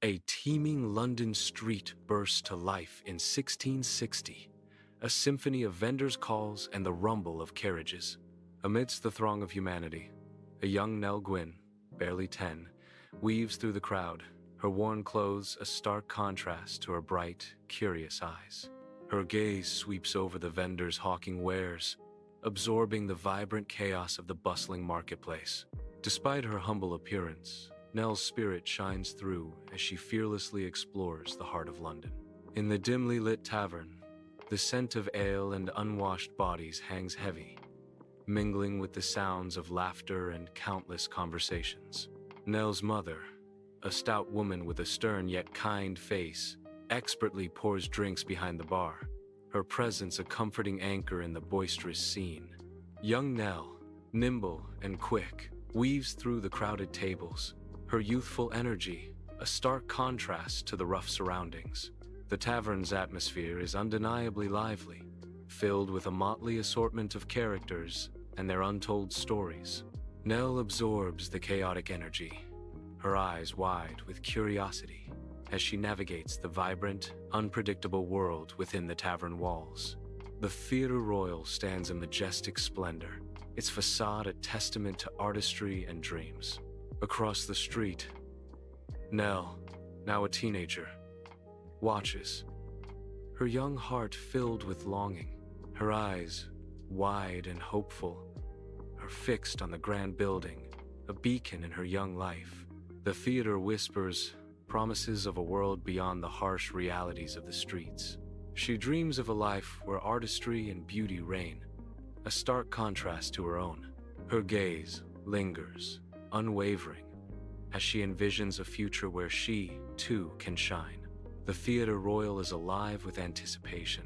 A teeming London street burst to life in 1660, a symphony of vendors' calls and the rumble of carriages. Amidst the throng of humanity, a young Nell Gwyn, barely 10, weaves through the crowd, her worn clothes a stark contrast to her bright, curious eyes. Her gaze sweeps over the vendors hawking wares, absorbing the vibrant chaos of the bustling marketplace. Despite her humble appearance, Nell's spirit shines through as she fearlessly explores the heart of London. In the dimly lit tavern, the scent of ale and unwashed bodies hangs heavy, mingling with the sounds of laughter and countless conversations. Nell's mother, a stout woman with a stern yet kind face, expertly pours drinks behind the bar, her presence a comforting anchor in the boisterous scene. Young Nell, nimble and quick, weaves through the crowded tables, her youthful energy a stark contrast to the rough surroundings. The tavern's atmosphere is undeniably lively, filled with a motley assortment of characters and their untold stories. Nell absorbs the chaotic energy, her eyes wide with curiosity as she navigates the vibrant, unpredictable world within the tavern walls. The Theatre Royal stands in majestic splendor, its facade a testament to artistry and dreams. Across the street, Nell, now a teenager, watches, her young heart filled with longing, her eyes wide and hopeful, her fixed on the grand building, a beacon in her young life. The theater whispers promises of a world beyond the harsh realities of the streets. She dreams of a life where artistry and beauty reign, a stark contrast to her own. Her gaze lingers, unwavering, as she envisions a future where she, too, can shine. The Theatre Royal is alive with anticipation,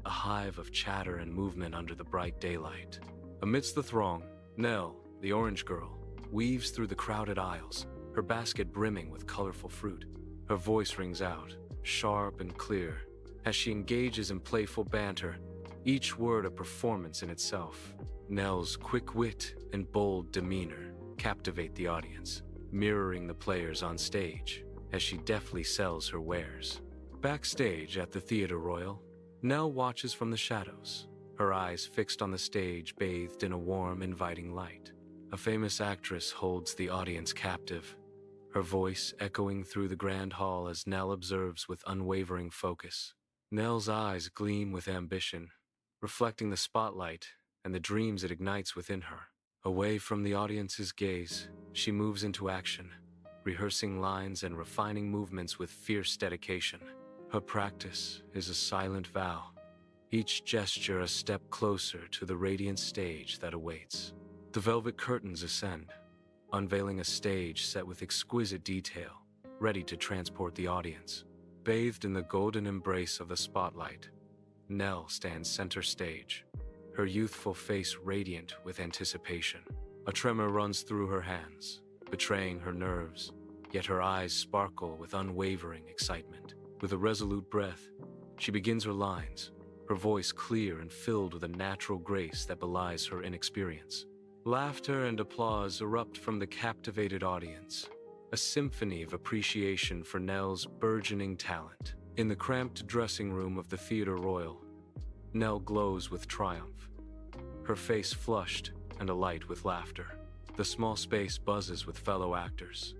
a hive of chatter and movement under the bright daylight. Amidst the throng, Nell, the orange girl, weaves through the crowded aisles, her basket brimming with colorful fruit. Her voice rings out, sharp and clear, as she engages in playful banter, each word a performance in itself. Nell's quick wit and bold demeanor captivate the audience, mirroring the players on stage as she deftly sells her wares. Backstage at the Theatre Royal, Nell watches from the shadows, her eyes fixed on the stage bathed in a warm, inviting light. A famous actress holds the audience captive, her voice echoing through the grand hall as Nell observes with unwavering focus. Nell's eyes gleam with ambition, reflecting the spotlight and the dreams it ignites within her. Away from the audience's gaze, she moves into action, rehearsing lines and refining movements with fierce dedication. Her practice is a silent vow, each gesture a step closer to the radiant stage that awaits. The velvet curtains ascend, unveiling a stage set with exquisite detail, ready to transport the audience. Bathed in the golden embrace of the spotlight, Nell stands center stage, her youthful face radiant with anticipation. A tremor runs through her hands, betraying her nerves, yet her eyes sparkle with unwavering excitement. With a resolute breath, she begins her lines, her voice clear and filled with a natural grace that belies her inexperience. Laughter and applause erupt from the captivated audience, a symphony of appreciation for Nell's burgeoning talent. In the cramped dressing room of the Theatre Royal, Nell glows with triumph, her face flushed and alight with laughter. The small space buzzes with fellow actors,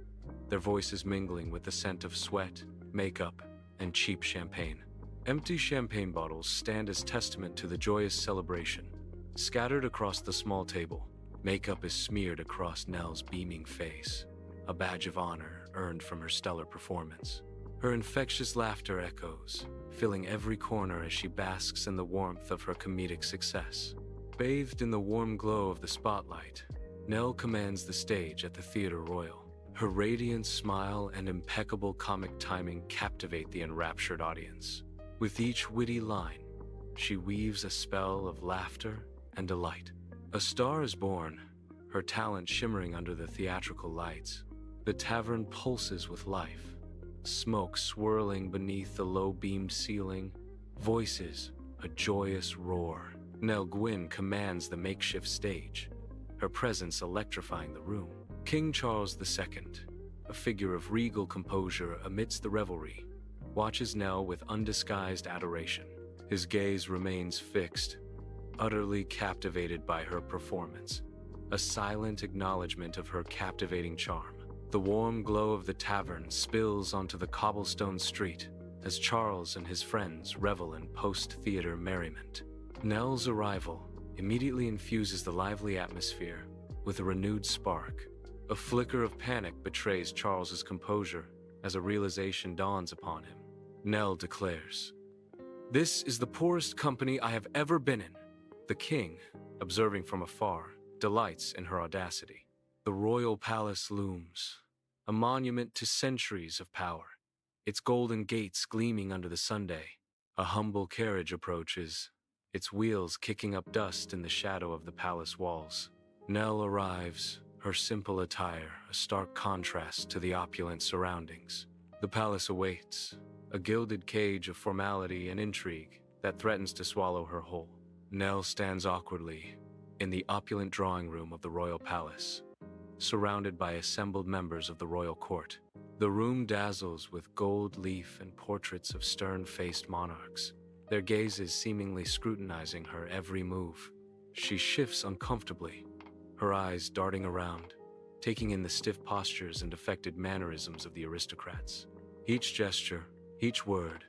their voices mingling with the scent of sweat, makeup, and cheap champagne. Empty champagne bottles stand as testament to the joyous celebration. Scattered across the small table, makeup is smeared across Nell's beaming face, a badge of honor earned from her stellar performance. Her infectious laughter echoes, filling every corner as she basks in the warmth of her comedic success. Bathed in the warm glow of the spotlight, Nell commands the stage at the Theatre Royal. Her radiant smile and impeccable comic timing captivate the enraptured audience. With each witty line, she weaves a spell of laughter and delight. A star is born, her talent shimmering under the theatrical lights. The tavern pulses with life, smoke swirling beneath the low-beamed ceiling, voices a joyous roar. Nell Gwyn commands the makeshift stage, her presence electrifying the room. King Charles II, a figure of regal composure amidst the revelry, watches Nell with undisguised adoration. His gaze remains fixed, utterly captivated by her performance, a silent acknowledgement of her captivating charm. The warm glow of the tavern spills onto the cobblestone street as Charles and his friends revel in post-theater merriment. Nell's arrival immediately infuses the lively atmosphere with a renewed spark. A flicker of panic betrays Charles's composure as a realization dawns upon him. Nell declares, "This is the poorest company I have ever been in." The king, observing from afar, delights in her audacity. The royal palace looms, a monument to centuries of power, its golden gates gleaming under the sunday. A humble carriage approaches, its wheels kicking up dust in the shadow of the palace walls. Nell arrives, her simple attire a stark contrast to the opulent surroundings. The palace awaits, a gilded cage of formality and intrigue that threatens to swallow her whole. Nell stands awkwardly in the opulent drawing room of the royal palace, surrounded by assembled members of the royal court. The room dazzles with gold leaf and portraits of stern-faced monarchs, their gazes seemingly scrutinizing her every move. She shifts uncomfortably, her eyes darting around, taking in the stiff postures and affected mannerisms of the aristocrats. Each gesture, each word,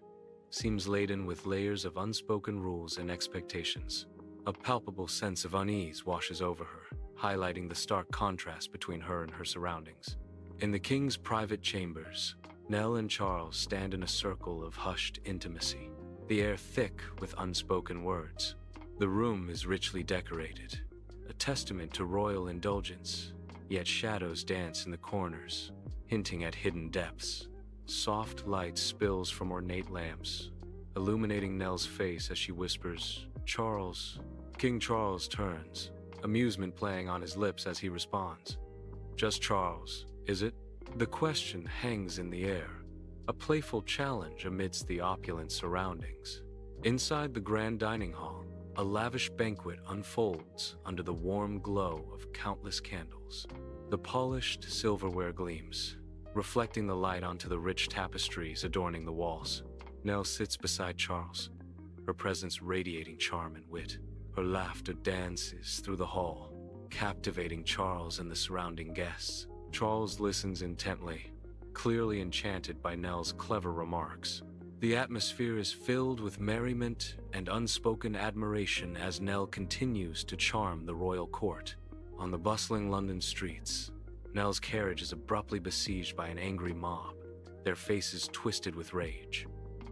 seems laden with layers of unspoken rules and expectations. A palpable sense of unease washes over her, highlighting the stark contrast between her and her surroundings. In the king's private chambers, Nell and Charles stand in a circle of hushed intimacy, the air thick with unspoken words. The room is richly decorated, a testament to royal indulgence, yet shadows dance in the corners, hinting at hidden depths. Soft light spills from ornate lamps, illuminating Nell's face as she whispers, "Charles." King Charles turns, amusement playing on his lips as he responds, "Just Charles, is it?" The question hangs in the air, a playful challenge amidst the opulent surroundings. Inside the grand dining hall, a lavish banquet unfolds under the warm glow of countless candles. The polished silverware gleams, reflecting the light onto the rich tapestries adorning the walls. Nell sits beside Charles, her presence radiating charm and wit. Her laughter dances through the hall, captivating Charles and the surrounding guests. Charles listens intently, clearly enchanted by Nell's clever remarks. The atmosphere is filled with merriment and unspoken admiration as Nell continues to charm the royal court. On the bustling London streets, Nell's carriage is abruptly besieged by an angry mob, their faces twisted with rage.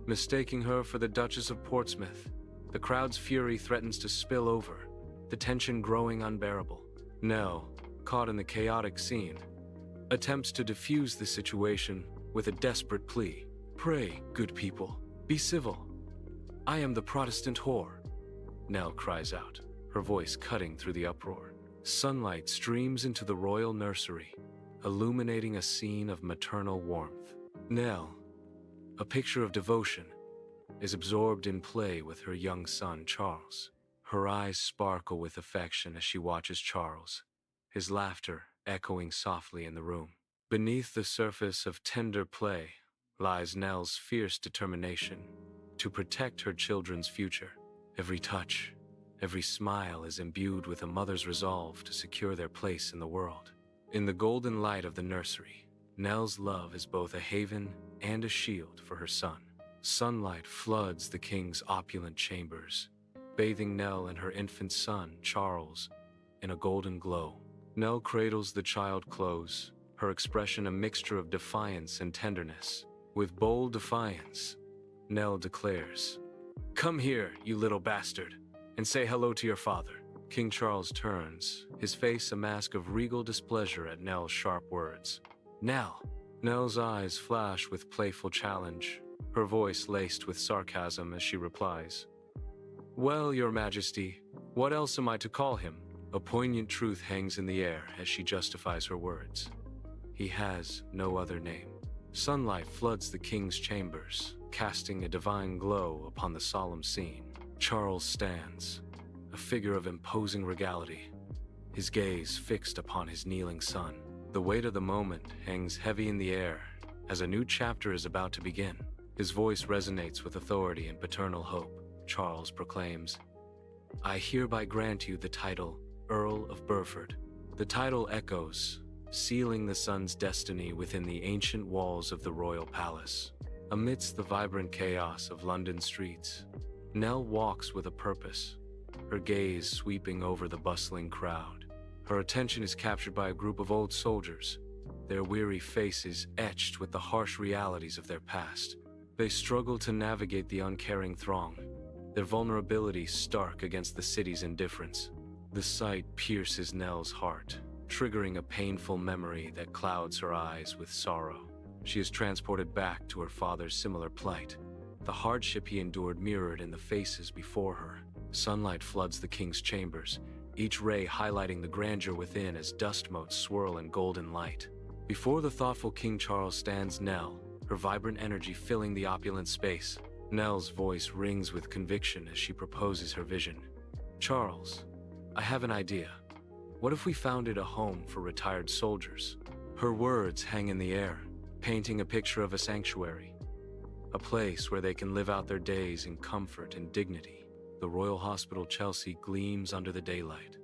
Mistaking her for the Duchess of Portsmouth, the crowd's fury threatens to spill over, the tension growing unbearable. Nell, caught in the chaotic scene, attempts to defuse the situation with a desperate plea. "Pray, good people, be civil. I am the Protestant whore," Nell cries out, her voice cutting through the uproar. Sunlight streams into the royal nursery, illuminating a scene of maternal warmth. Nell, a picture of devotion, is absorbed in play with her young son, Charles. Her eyes sparkle with affection as she watches Charles, his laughter echoing softly in the room. Beneath the surface of tender play lies Nell's fierce determination to protect her children's future. Every touch, every smile is imbued with a mother's resolve to secure their place in the world. In the golden light of the nursery, Nell's love is both a haven and a shield for her son. Sunlight floods the king's opulent chambers, bathing Nell and her infant son, Charles, in a golden glow. Nell cradles the child close, her expression a mixture of defiance and tenderness. With bold defiance, Nell declares, "Come here, you little bastard, and say hello to your father." King Charles turns, his face a mask of regal displeasure at Nell's sharp words. "Nell." Nell's eyes flash with playful challenge, her voice laced with sarcasm as she replies, "Well, your majesty, what else am I to call him?" A poignant truth hangs in the air as she justifies her words. He has no other name. Sunlight floods the king's chambers, casting a divine glow upon the solemn scene. Charles stands, a figure of imposing regality, his gaze fixed upon his kneeling son. The weight of the moment hangs heavy in the air as a new chapter is about to begin. His voice resonates with authority and paternal hope. Charles proclaims, "I hereby grant you the title Earl of Burford." The title echoes, sealing the son's destiny within the ancient walls of the royal palace. Amidst the vibrant chaos of London streets, Nell walks with a purpose, her gaze sweeping over the bustling crowd. Her attention is captured by a group of old soldiers, their weary faces etched with the harsh realities of their past. They struggle to navigate the uncaring throng, their vulnerability stark against the city's indifference. The sight pierces Nell's heart, triggering a painful memory that clouds her eyes with sorrow. She is transported back to her father's similar plight, the hardship he endured mirrored in the faces before her. Sunlight floods the king's chambers, each ray highlighting the grandeur within as dust motes swirl in golden light. Before the thoughtful King Charles stands Nell, her vibrant energy filling the opulent space. Nell's voice rings with conviction as she proposes her vision. "Charles, I have an idea. What if we founded a home for retired soldiers?" Her words hang in the air, painting a picture of a sanctuary, a place where they can live out their days in comfort and dignity. The Royal Hospital Chelsea gleams under the daylight,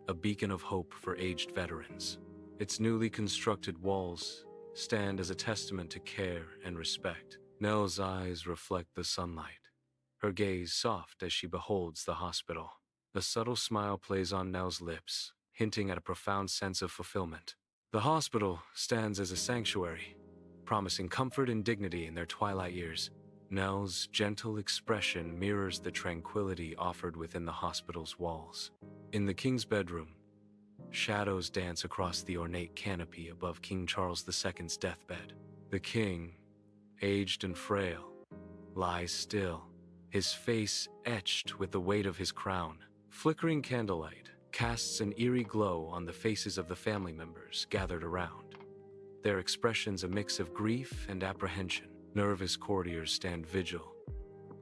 a beacon of hope for aged veterans. Its newly constructed walls stand as a testament to care and respect. Nell's eyes reflect the sunlight, her gaze soft as she beholds the hospital. A subtle smile plays on Nell's lips, hinting at a profound sense of fulfillment. The hospital stands as a sanctuary, promising comfort and dignity in their twilight years. Nell's gentle expression mirrors the tranquility offered within the hospital's walls. In the king's bedroom, shadows dance across the ornate canopy above King Charles II's deathbed. The king, aged and frail, lies still, his face etched with the weight of his crown. Flickering candlelight casts an eerie glow on the faces of the family members gathered around, their expressions a mix of grief and apprehension. Nervous courtiers stand vigil,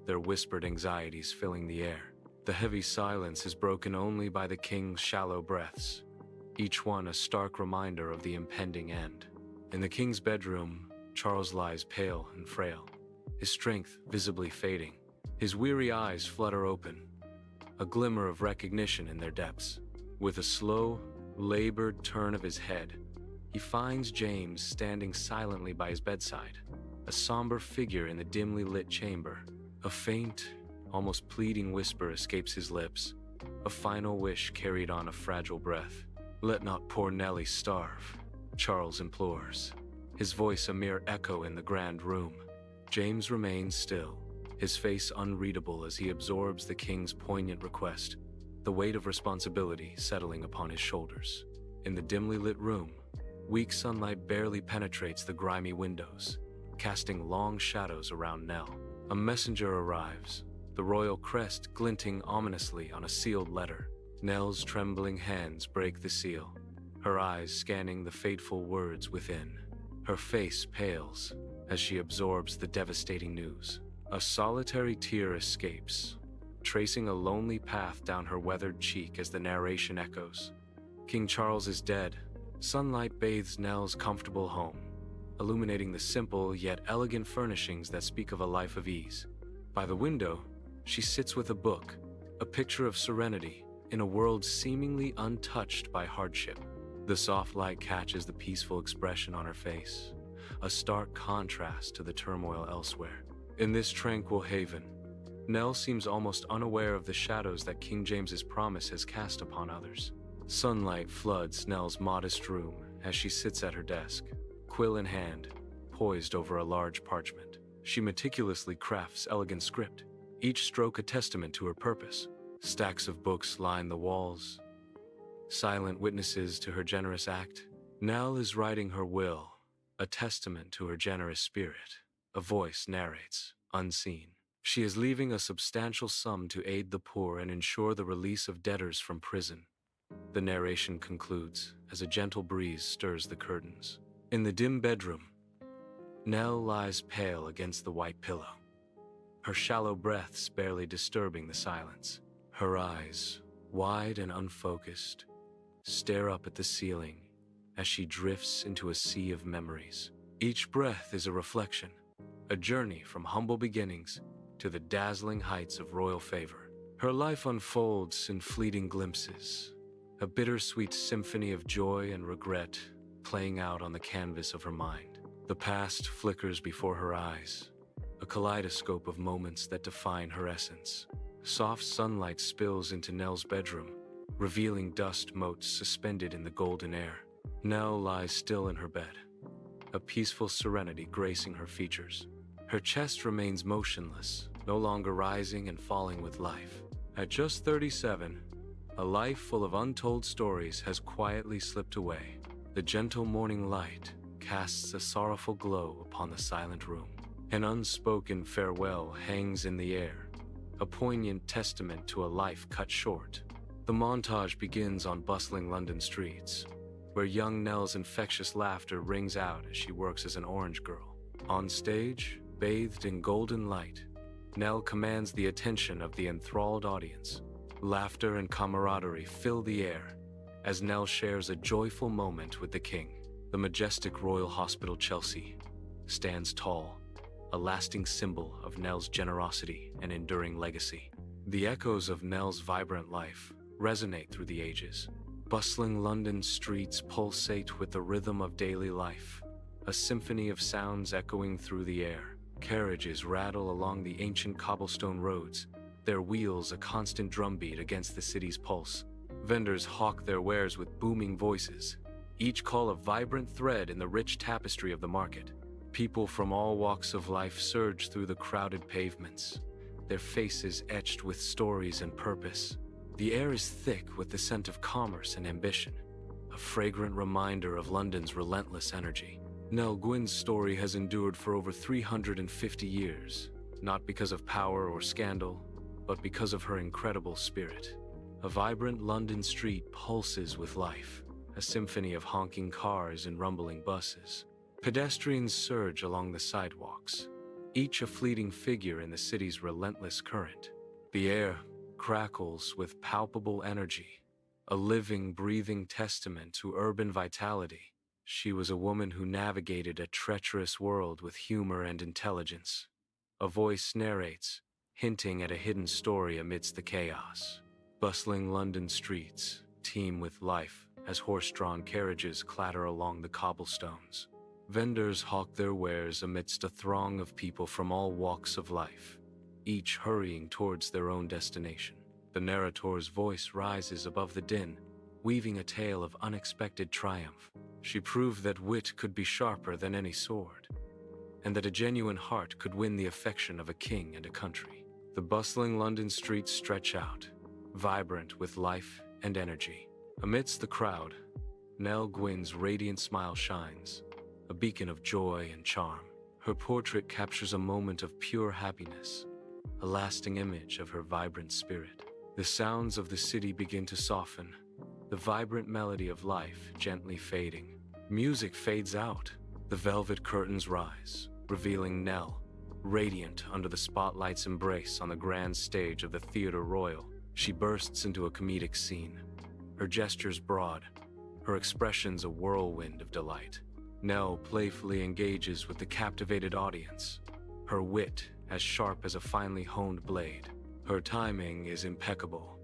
their whispered anxieties filling the air. The heavy silence is broken only by the king's shallow breaths, each one a stark reminder of the impending end. In the king's bedroom, Charles lies pale and frail, his strength visibly fading. His weary eyes flutter open, a glimmer of recognition in their depths. With a slow, labored turn of his head, he finds James standing silently by his bedside, a somber figure in the dimly lit chamber. A faint, almost pleading whisper escapes his lips, a final wish carried on a fragile breath. "Let not poor Nelly starve," Charles implores, his voice a mere echo in the grand room. James remains still, his face unreadable as he absorbs the king's poignant request, the weight of responsibility settling upon his shoulders. In the dimly lit room, weak sunlight barely penetrates the grimy windows, casting long shadows around Nell. A messenger arrives, the royal crest glinting ominously on a sealed letter. Nell's trembling hands break the seal, her eyes scanning the fateful words within. Her face pales as she absorbs the devastating news. A solitary tear escapes, tracing a lonely path down her weathered cheek as the narration echoes. King Charles is dead. Sunlight bathes Nell's comfortable home, illuminating the simple yet elegant furnishings that speak of a life of ease. By the window, she sits with a book, a picture of serenity in a world seemingly untouched by hardship. The soft light catches the peaceful expression on her face, a stark contrast to the turmoil elsewhere. In this tranquil haven, Nell seems almost unaware of the shadows that King James's promise has cast upon others. Sunlight floods Nell's modest room as she sits at her desk, quill in hand, poised over a large parchment. She meticulously crafts elegant script, each stroke a testament to her purpose. Stacks of books line the walls, silent witnesses to her generous act. Nell is writing her will, a testament to her generous spirit. A voice narrates, unseen. She is leaving a substantial sum to aid the poor and ensure the release of debtors from prison. The narration concludes as a gentle breeze stirs the curtains. In the dim bedroom, Nell lies pale against the white pillow, her shallow breaths barely disturbing the silence. Her eyes, wide and unfocused, stare up at the ceiling as she drifts into a sea of memories. Each breath is a reflection, a journey from humble beginnings to the dazzling heights of royal favor. Her life unfolds in fleeting glimpses, a bittersweet symphony of joy and regret playing out on the canvas of her mind. The past flickers before her eyes, a kaleidoscope of moments that define her essence. Soft sunlight spills into Nell's bedroom, revealing dust motes suspended in the golden air. Nell lies still in her bed, a peaceful serenity gracing her features. Her chest remains motionless, no longer rising and falling with life. At just 37, a life full of untold stories has quietly slipped away. The gentle morning light casts a sorrowful glow upon the silent room. An unspoken farewell hangs in the air, a poignant testament to a life cut short. The montage begins on bustling London streets, where young Nell's infectious laughter rings out as she works as an orange girl. On stage, bathed in golden light, Nell commands the attention of the enthralled audience. Laughter and camaraderie fill the air as Nell shares a joyful moment with the king. The majestic Royal Hospital Chelsea stands tall, a lasting symbol of Nell's generosity and enduring legacy. The echoes of Nell's vibrant life resonate through the ages. Bustling London streets pulsate with the rhythm of daily life, a symphony of sounds echoing through the air. Carriages rattle along the ancient cobblestone roads, their wheels a constant drumbeat against the city's pulse. Vendors hawk their wares with booming voices, each call a vibrant thread in the rich tapestry of the market. People from all walks of life surge through the crowded pavements, their faces etched with stories and purpose. The air is thick with the scent of commerce and ambition, a fragrant reminder of London's relentless energy. Nell Gwyn's story has endured for over 350 years, not because of power or scandal, but because of her incredible spirit. A vibrant London street pulses with life, a symphony of honking cars and rumbling buses. Pedestrians surge along the sidewalks, each a fleeting figure in the city's relentless current. The air crackles with palpable energy, a living, breathing testament to urban vitality. She was a woman who navigated a treacherous world with humor and intelligence. A voice narrates, hinting at a hidden story amidst the chaos. Bustling London streets teem with life as horse-drawn carriages clatter along the cobblestones. Vendors hawk their wares amidst a throng of people from all walks of life, each hurrying towards their own destination. The narrator's voice rises above the din, weaving a tale of unexpected triumph. She proved that wit could be sharper than any sword, and that a genuine heart could win the affection of a king and a country. The bustling London streets stretch out, vibrant with life and energy. Amidst the crowd, Nell Gwyn's radiant smile shines, a beacon of joy and charm. Her portrait captures a moment of pure happiness, a lasting image of her vibrant spirit. The sounds of the city begin to soften, the vibrant melody of life gently fading. Music fades out, the velvet curtains rise, revealing Nell, radiant under the spotlight's embrace on the grand stage of the Theatre Royal. She bursts into a comedic scene, her gestures broad, her expressions a whirlwind of delight. Nell playfully engages with the captivated audience, her wit as sharp as a finely honed blade. Her timing is impeccable,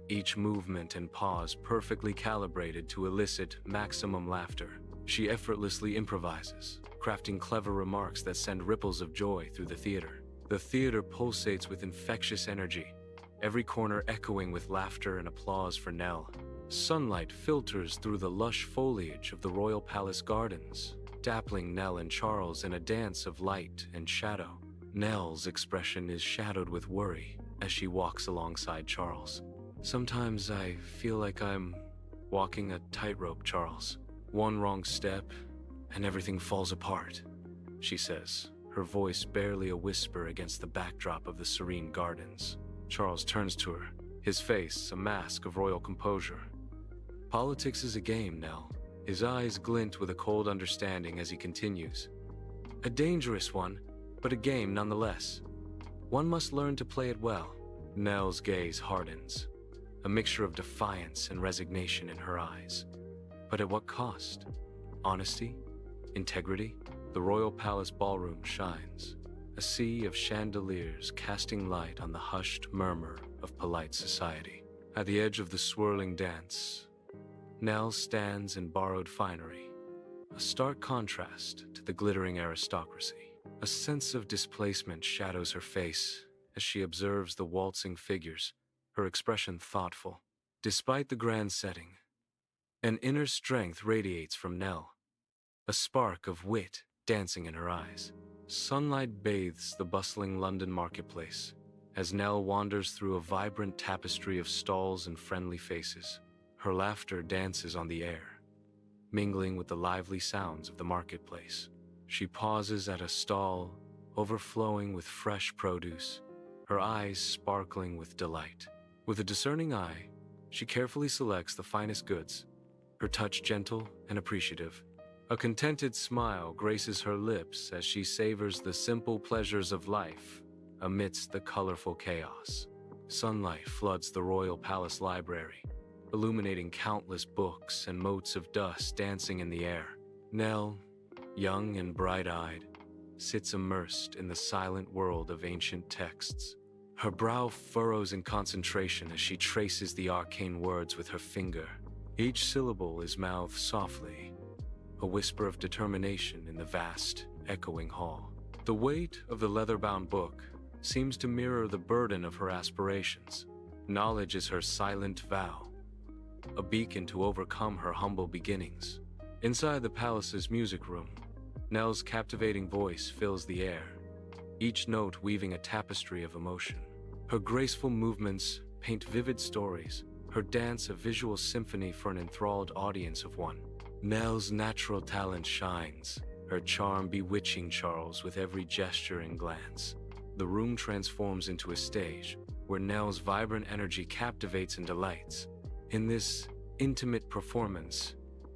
each movement and pause perfectly calibrated to elicit maximum laughter. She effortlessly improvises, crafting clever remarks that send ripples of joy through the theater. The theater pulsates with infectious energy, every corner echoing with laughter and applause for Nell. Sunlight filters through the lush foliage of the Royal Palace gardens, dappling Nell and Charles in a dance of light and shadow. Nell's expression is shadowed with worry as she walks alongside Charles. "Sometimes I feel like I'm walking a tightrope, Charles. One wrong step, and everything falls apart," she says, her voice barely a whisper against the backdrop of the serene gardens. Charles turns to her, his face a mask of royal composure. "Politics is a game, Nell." His eyes glint with a cold understanding as he continues. "A dangerous one, but a game nonetheless. One must learn to play it well." Nell's gaze hardens, a mixture of defiance and resignation in her eyes. But at what cost? honesty, integrity. The Royal Palace ballroom shines, a sea of chandeliers casting light on the hushed murmur of polite society. At the edge of the swirling dance, Nell stands in borrowed finery, a stark contrast to the glittering aristocracy. A sense of displacement shadows her face as she observes the waltzing figures, her expression thoughtful. Despite the grand setting, an inner strength radiates from Nell, a spark of wit dancing in her eyes. Sunlight bathes the bustling London marketplace as Nell wanders through a vibrant tapestry of stalls and friendly faces. Her laughter dances on the air, mingling with the lively sounds of the marketplace. She pauses at a stall overflowing with fresh produce, her eyes sparkling with delight. With a discerning eye, she carefully selects the finest goods, her touch gentle and appreciative. A contented smile graces her lips as she savors the simple pleasures of life amidst the colorful chaos. Sunlight floods the Royal Palace library, illuminating countless books and motes of dust dancing in the air. Nell, young and bright-eyed, sits immersed in the silent world of ancient texts. Her brow furrows in concentration as she traces the arcane words with her finger. Each syllable is mouthed softly, a whisper of determination in the vast, echoing hall. The weight of the leather-bound book seems to mirror the burden of her aspirations. Knowledge is her silent vow, a beacon to overcome her humble beginnings. Inside the palace's music room, Nell's captivating voice fills the air, each note weaving a tapestry of emotion. Her graceful movements paint vivid stories, her dance a visual symphony for an enthralled audience of one. Nell's natural talent shines, her charm bewitching Charles with every gesture and glance. The room transforms into a stage where Nell's vibrant energy captivates and delights. In this intimate performance,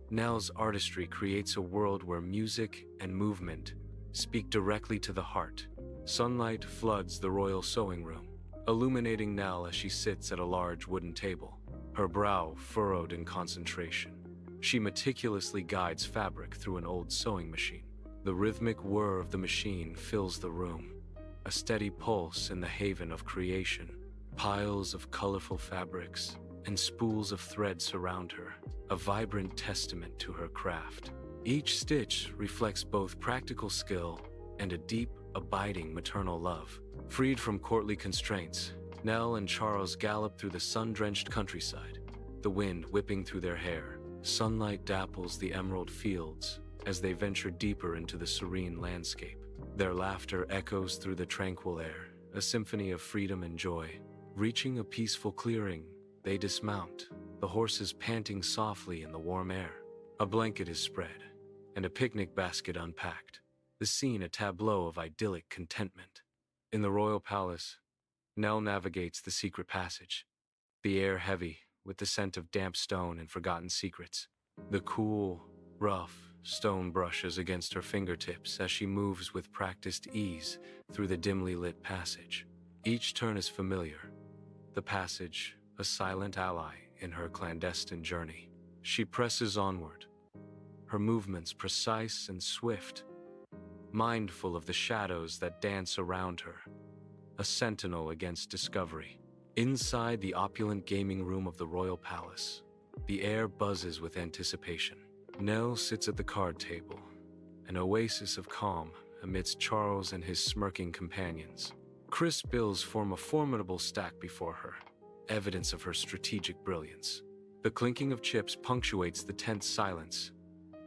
Nell's artistry creates a world where music and movement speak directly to the heart. Sunlight floods the royal sewing room, illuminating Nell as she sits at a large wooden table, her brow furrowed in concentration. She meticulously guides fabric through an old sewing machine. The rhythmic whir of the machine fills the room, a steady pulse in the haven of creation. Piles of colorful fabrics and spools of thread surround her, a vibrant testament to her craft. Each stitch reflects both practical skill and a deep, abiding maternal love. Freed from courtly constraints, Nell and Charles gallop through the sun-drenched countryside, the wind whipping through their hair. Sunlight dapples the emerald fields as they venture deeper into the serene landscape. Their laughter echoes through the tranquil air, a symphony of freedom and joy. Reaching a peaceful clearing, they dismount, the horses panting softly in the warm air. A blanket is spread, and a picnic basket unpacked, the scene a tableau of idyllic contentment. In the royal palace, Nell navigates the secret passage, the air heavy with the scent of damp stone and forgotten secrets. The cool, rough stone brushes against her fingertips as she moves with practiced ease through the dimly lit passage. Each turn is familiar, the passage a silent ally in her clandestine journey. She presses onward, her movements precise and swift, mindful of the shadows that dance around her, a sentinel against discovery. Inside the opulent gaming room of the royal palace, the air buzzes with anticipation. Nell sits at the card table, an oasis of calm amidst Charles and his smirking companions. Crisp bills form a formidable stack before her, evidence of her strategic brilliance. The clinking of chips punctuates the tense silence,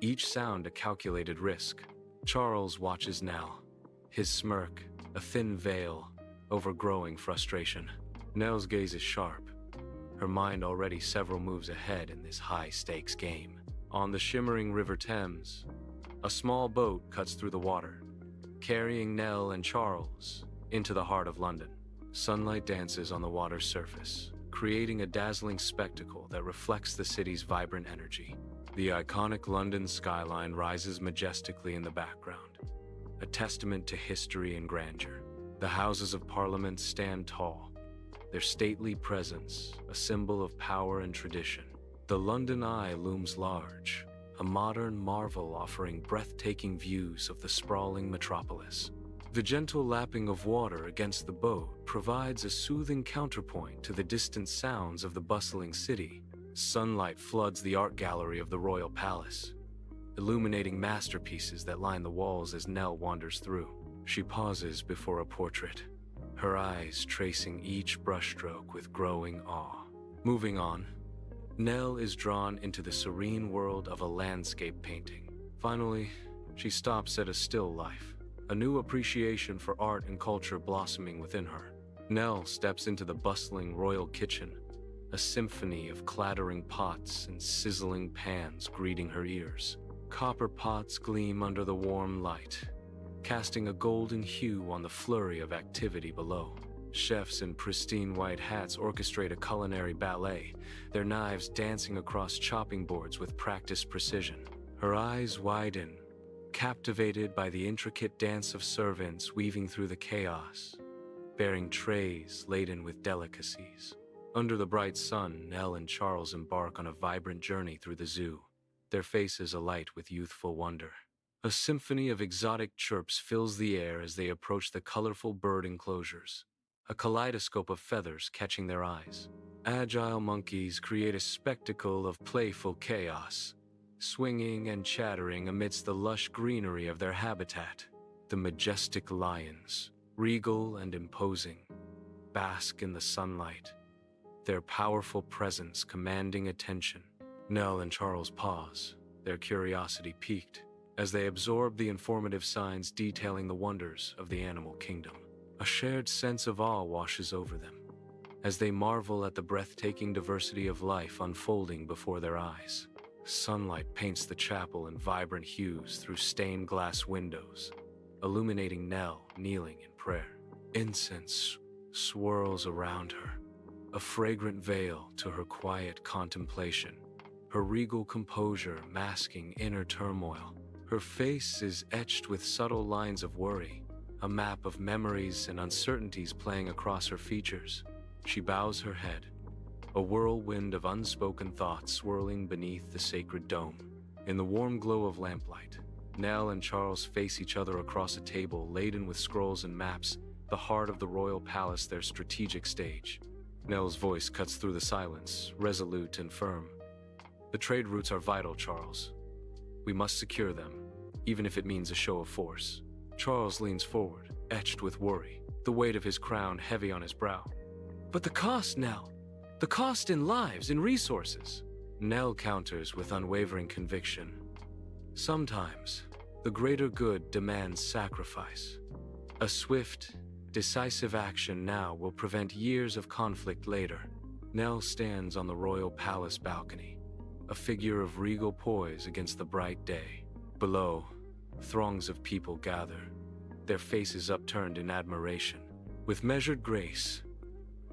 each sound a calculated risk. Charles watches Nell, his smirk a thin veil over growing frustration. Nell's gaze is sharp, her mind already several moves ahead in this high-stakes game. On the shimmering River Thames, a small boat cuts through the water, carrying Nell and Charles into the heart of London. Sunlight dances on the water's surface, creating a dazzling spectacle that reflects the city's vibrant energy. The iconic London skyline rises majestically in the background, a testament to history and grandeur. The Houses of Parliament stand tall, their stately presence a symbol of power and tradition. The London Eye looms large, a modern marvel offering breathtaking views of the sprawling metropolis. The gentle lapping of water against the boat provides a soothing counterpoint to the distant sounds of the bustling city. Sunlight floods the art gallery of the royal palace, illuminating masterpieces that line the walls as Nell wanders through. She pauses before a portrait, her eyes tracing each brushstroke with growing awe. Moving on, Nell is drawn into the serene world of a landscape painting. Finally, she stops at a still life, a new appreciation for art and culture blossoming within her. Nell steps into the bustling royal kitchen, a symphony of clattering pots and sizzling pans greeting her ears. Copper pots gleam under the warm light, casting a golden hue on the flurry of activity below. Chefs in pristine white hats orchestrate a culinary ballet, their knives dancing across chopping boards with practiced precision. Her eyes widen, captivated by the intricate dance of servants weaving through the chaos, bearing trays laden with delicacies. Under the bright sun, Nell and Charles embark on a vibrant journey through the zoo, their faces alight with youthful wonder. A symphony of exotic chirps fills the air as they approach the colorful bird enclosures, a kaleidoscope of feathers catching their eyes. Agile monkeys create a spectacle of playful chaos, swinging and chattering amidst the lush greenery of their habitat. The majestic lions, regal and imposing, bask in the sunlight, their powerful presence commanding attention. Nell and Charles pause, their curiosity piqued, as they absorb the informative signs detailing the wonders of the animal kingdom. A shared sense of awe washes over them, as they marvel at the breathtaking diversity of life unfolding before their eyes. Sunlight paints the chapel in vibrant hues through stained glass windows, illuminating Nell kneeling in prayer. Incense swirls around her, a fragrant veil to her quiet contemplation, her regal composure masking inner turmoil. Her face is etched with subtle lines of worry, a map of memories and uncertainties playing across her features. She bows her head, a whirlwind of unspoken thoughts swirling beneath the sacred dome. In the warm glow of lamplight, Nell and Charles face each other across a table laden with scrolls and maps, the heart of the royal palace their strategic stage. Nell's voice cuts through the silence, resolute and firm. The trade routes are vital, Charles. We must secure them, even if it means a show of force. Charles leans forward, etched with worry, the weight of his crown heavy on his brow. But the cost, Nell. The cost in lives, in resources. Nell counters with unwavering conviction. Sometimes, the greater good demands sacrifice. A swift, decisive action now will prevent years of conflict later. Nell stands on the royal palace balcony, a figure of regal poise against the bright day. Below, throngs of people gather, their faces upturned in admiration. With measured grace,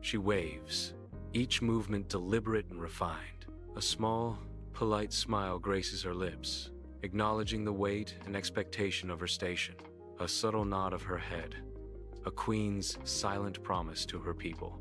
she waves, each movement deliberate and refined. A small, polite smile graces her lips, acknowledging the weight and expectation of her station. A subtle nod of her head, a queen's silent promise to her people.